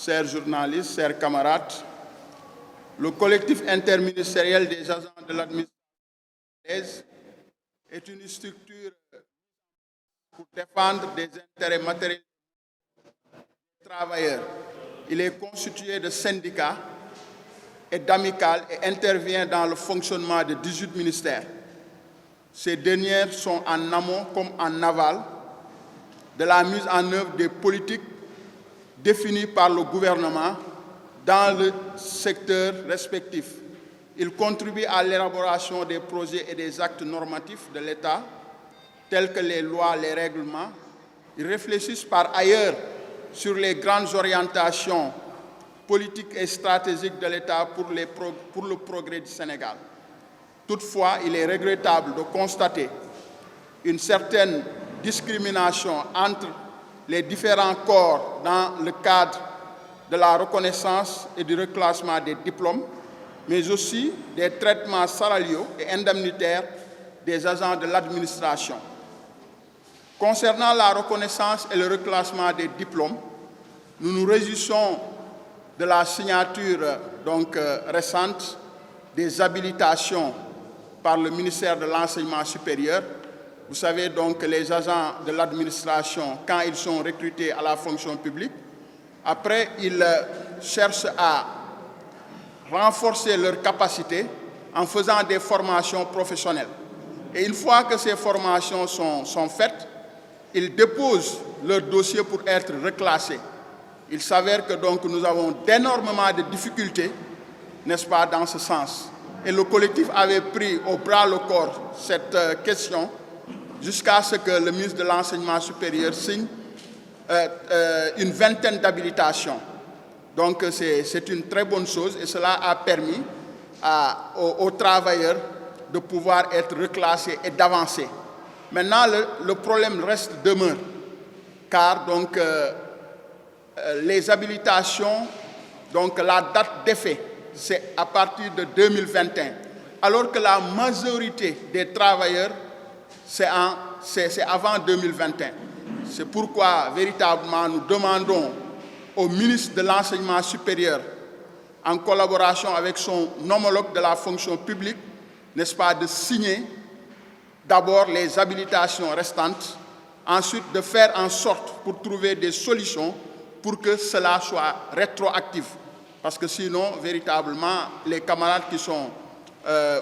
chers journalistes, chers camarades, le collectif interministériel des agents de l'administration est une structure pour défendre des intérêts matériels des travailleurs. Il est constitué de syndicats et d'amicales et intervient dans le fonctionnement de 18 ministères. Ces dernières sont en amont comme en aval de la mise en œuvre des politiques définies par le gouvernement dans le secteur respectif. Ils contribuent à l'élaboration des projets et des actes normatifs de l'État, tels que les lois, les règlements. Ils réfléchissent par ailleurs sur les grandes orientations politiques et stratégiques de l'État pour le progrès du Sénégal. Toutefois, il est regrettable de constater une certaine discrimination entre les différents corps dans le cadre de la reconnaissance et du reclassement des diplômes, mais aussi des traitements salariaux et indemnitaires des agents de l'administration. Concernant la reconnaissance et le reclassement des diplômes, nous nous réjouissons de la signature récente des habilitations par le ministère de l'Enseignement supérieur. Vous savez donc que les agents de l'administration, quand ils sont recrutés à la fonction publique, après ils cherchent à renforcer leurs capacités en faisant des formations professionnelles. Et une fois que ces formations sont faites, ils déposent leur dossier pour être reclassés. Il s'avère que donc nous avons d'énormément de difficultés, n'est-ce pas, dans ce sens. Et le collectif avait pris au bras le corps cette question jusqu'à ce que le ministre de l'Enseignement supérieur signe une vingtaine d'habilitations. Donc c'est une très bonne chose et cela a permis aux travailleurs de pouvoir être reclassés et d'avancer. Maintenant, le problème demeure, car donc, les habilitations, donc la date d'effet, c'est à partir de 2021, alors que la majorité des travailleurs, c'est avant 2021. C'est pourquoi, véritablement, nous demandons au ministre de l'Enseignement supérieur, en collaboration avec son homologue de la fonction publique, n'est-ce pas, de signer d'abord les habilitations restantes, ensuite de faire en sorte pour trouver des solutions pour que cela soit rétroactif. Parce que sinon, véritablement, les camarades qui sont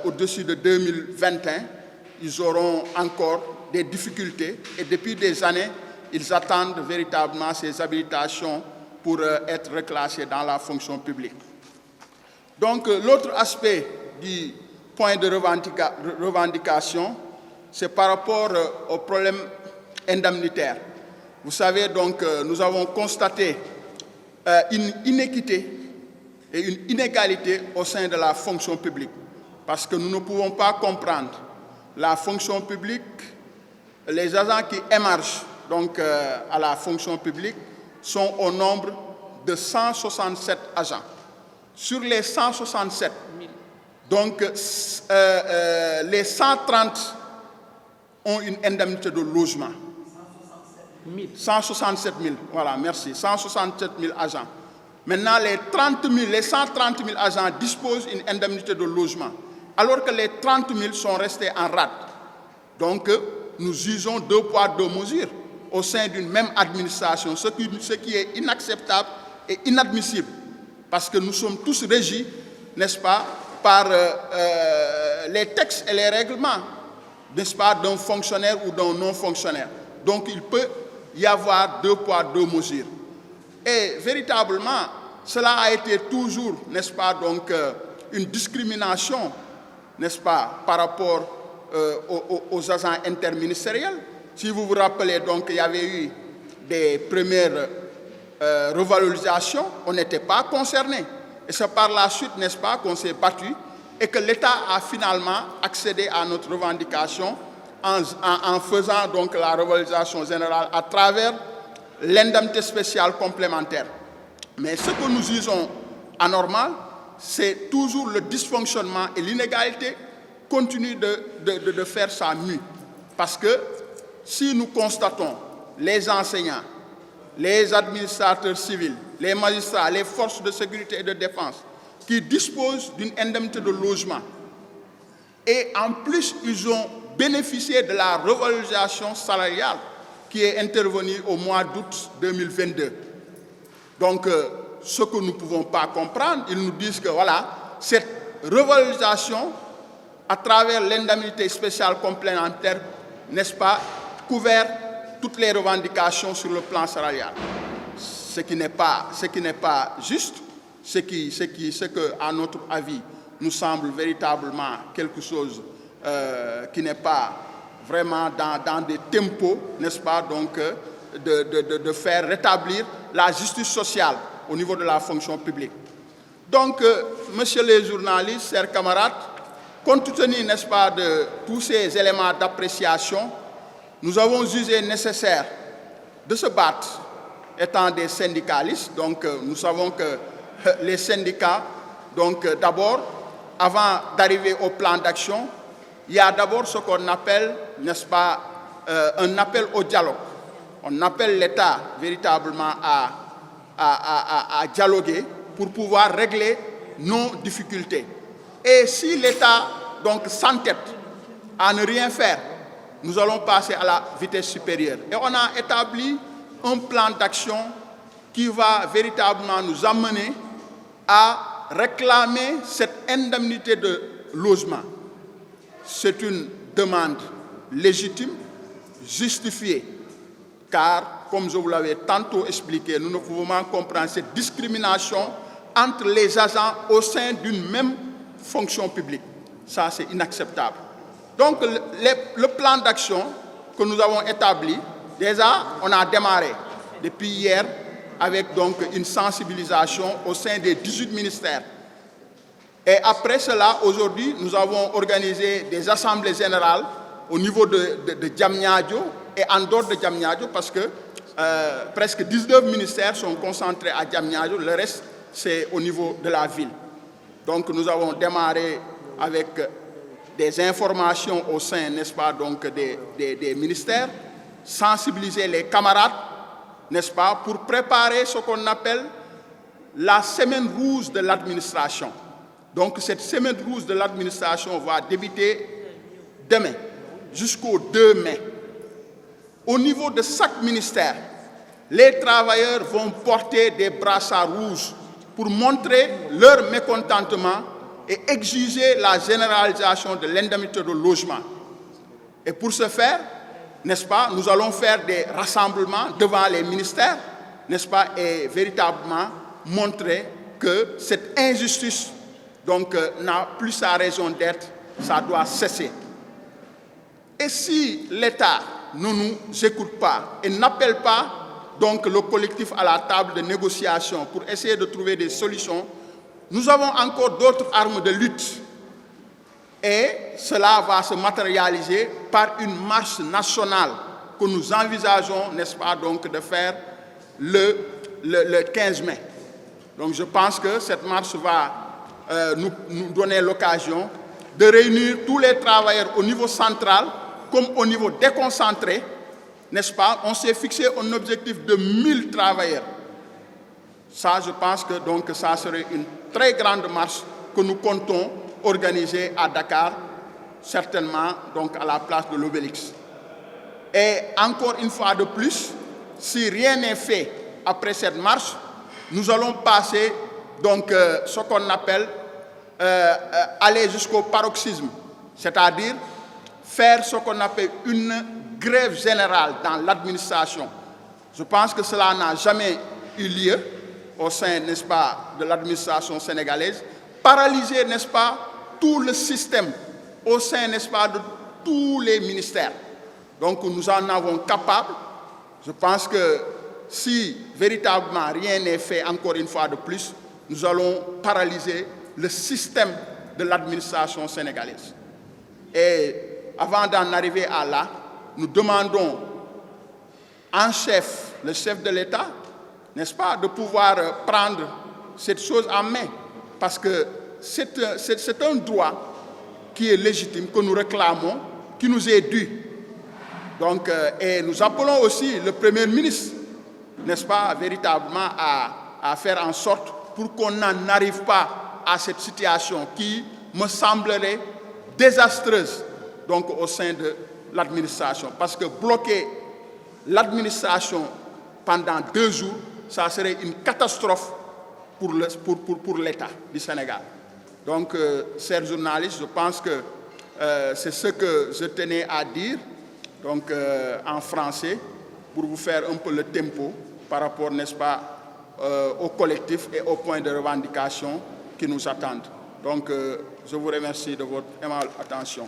au-dessus de 2021, ils auront encore des difficultés et depuis des années, ils attendent véritablement ces habilitations pour être reclassés dans la fonction publique. Donc, l'autre aspect du point de revendication, c'est par rapport au problème indemnitaire. Vous savez donc, nous avons constaté une inéquité et une inégalité au sein de la fonction publique, parce que nous ne pouvons pas comprendre la fonction publique, les agents qui émargent donc, à la fonction publique sont au nombre de 167 agents. Sur les 167, donc les 130 ont une indemnité de logement. 167 000, voilà, merci, 167 000 agents. Maintenant, les 130 000 agents disposent d'une indemnité de logement, alors que les 30 000 sont restés en rade. Donc, nous jugeons deux poids, deux mesures au sein d'une même administration, ce qui est inacceptable et inadmissible, parce que nous sommes tous régis, n'est-ce pas, par les textes et les règlements, n'est-ce pas, d'un fonctionnaire ou d'un non-fonctionnaire. Donc, il peut y avoir deux poids, deux mesures. Et véritablement, cela a été toujours, n'est-ce pas, donc, une discrimination, n'est-ce pas, par rapport aux agents interministériels. Si vous vous rappelez, donc, il y avait eu des premières revalorisations, on n'était pas concerné. Et c'est par la suite, n'est-ce pas, qu'on s'est battu et que l'État a finalement accédé à notre revendication en faisant donc la revalorisation générale à travers l'indemnité spéciale complémentaire. Mais ce que nous jugeons anormal, c'est toujours le dysfonctionnement et l'inégalité continue de faire sa mue. Parce que si nous constatons les enseignants, les administrateurs civils, les magistrats, les forces de sécurité et de défense, qui disposent d'une indemnité de logement. Et en plus, ils ont bénéficié de la revalorisation salariale qui est intervenue au mois d'août 2022. Donc, ce que nous ne pouvons pas comprendre, ils nous disent que voilà, cette revalorisation, à travers l'indemnité spéciale complémentaire, n'est-ce pas, couvert toutes les revendications sur le plan salarial. Ce qui n'est pas juste, ce que, à notre avis, nous semble véritablement quelque chose qui n'est pas vraiment dans des tempos, n'est-ce pas, donc de faire rétablir la justice sociale au niveau de la fonction publique. Donc, messieurs les journalistes, chers camarades, compte tenu, n'est-ce pas, de tous ces éléments d'appréciation, nous avons jugé nécessaire de se battre, étant des syndicalistes. Donc, nous savons que les syndicats, donc d'abord, avant d'arriver au plan d'action, il y a d'abord ce qu'on appelle, n'est-ce pas, un appel au dialogue. On appelle l'État véritablement à dialoguer pour pouvoir régler nos difficultés. Et si l'État donc s'entête à ne rien faire, nous allons passer à la vitesse supérieure. Et on a établi un plan d'action qui va véritablement nous amener à réclamer cette indemnité de logement. C'est une demande légitime, justifiée, car, comme je vous l'avais tantôt expliqué, nous ne pouvons pas comprendre cette discrimination entre les agents au sein d'une même fonction publique. Ça, c'est inacceptable. Donc, le plan d'action que nous avons établi, déjà, on a démarré depuis hier avec donc une sensibilisation au sein des 18 ministères. Et après cela, aujourd'hui, nous avons organisé des assemblées générales au niveau de Diamniadio et en dehors de Diamniadio, parce que presque 19 ministères sont concentrés à Diamniadio, le reste, c'est au niveau de la ville. Donc, nous avons démarré avec des informations au sein, n'est-ce pas, donc des ministères, sensibiliser les camarades, n'est-ce pas, pour préparer ce qu'on appelle la semaine rouge de l'administration. Donc, cette semaine rouge de l'administration va débuter demain jusqu'au 2 mai. Au niveau de chaque ministère, les travailleurs vont porter des brassards rouges pour montrer leur mécontentement et exiger la généralisation de l'indemnité de logement. Et pour ce faire, n'est-ce pas, nous allons faire des rassemblements devant les ministères, n'est-ce pas, et véritablement montrer que cette injustice donc n'a plus sa raison d'être, ça doit cesser. Et si l'État ne nous écoute pas et n'appelle pas donc le collectif à la table de négociation pour essayer de trouver des solutions, nous avons encore d'autres armes de lutte. Et cela va se matérialiser par une marche nationale que nous envisageons, n'est-ce pas, donc de faire le 15 mai. Donc je pense que cette marche va nous donner l'occasion de réunir tous les travailleurs au niveau central comme au niveau déconcentré, n'est-ce pas? On s'est fixé un objectif de 1000 travailleurs. Ça, je pense que donc, ça serait une très grande marche que nous comptons organiser à Dakar, certainement donc, à la place de l'Obélisque. Et encore une fois de plus, si rien n'est fait après cette marche, nous allons passer donc, ce qu'on appelle aller jusqu'au paroxysme, c'est-à-dire faire ce qu'on appelle une grève générale dans l'administration. Je pense que cela n'a jamais eu lieu au sein, n'est-ce pas, de l'administration sénégalaise. Paralyser, n'est-ce pas, tout le système au sein, n'est-ce pas, de tous les ministères. Donc nous en avons capable. Je pense que si véritablement rien n'est fait, encore une fois de plus, nous allons paralyser le système de l'administration sénégalaise. Et avant d'en arriver à là, nous demandons en chef, le chef de l'État, n'est-ce pas, de pouvoir prendre cette chose en main, parce que c'est un droit qui est légitime, que nous réclamons, qui nous est dû. Donc, et nous appelons aussi le Premier ministre, n'est-ce pas, véritablement à à faire en sorte pour qu'on n'en arrive pas à cette situation qui me semblerait désastreuse donc, au sein de l'administration. Parce que bloquer l'administration pendant 2 jours, ça serait une catastrophe pour l'État du Sénégal. Donc, chers journalistes, je pense que c'est ce que je tenais à dire donc, en français pour vous faire un peu le tempo par rapport, n'est-ce pas, au collectif et aux points de revendication qui nous attendent. Donc, je vous remercie de votre aimable attention.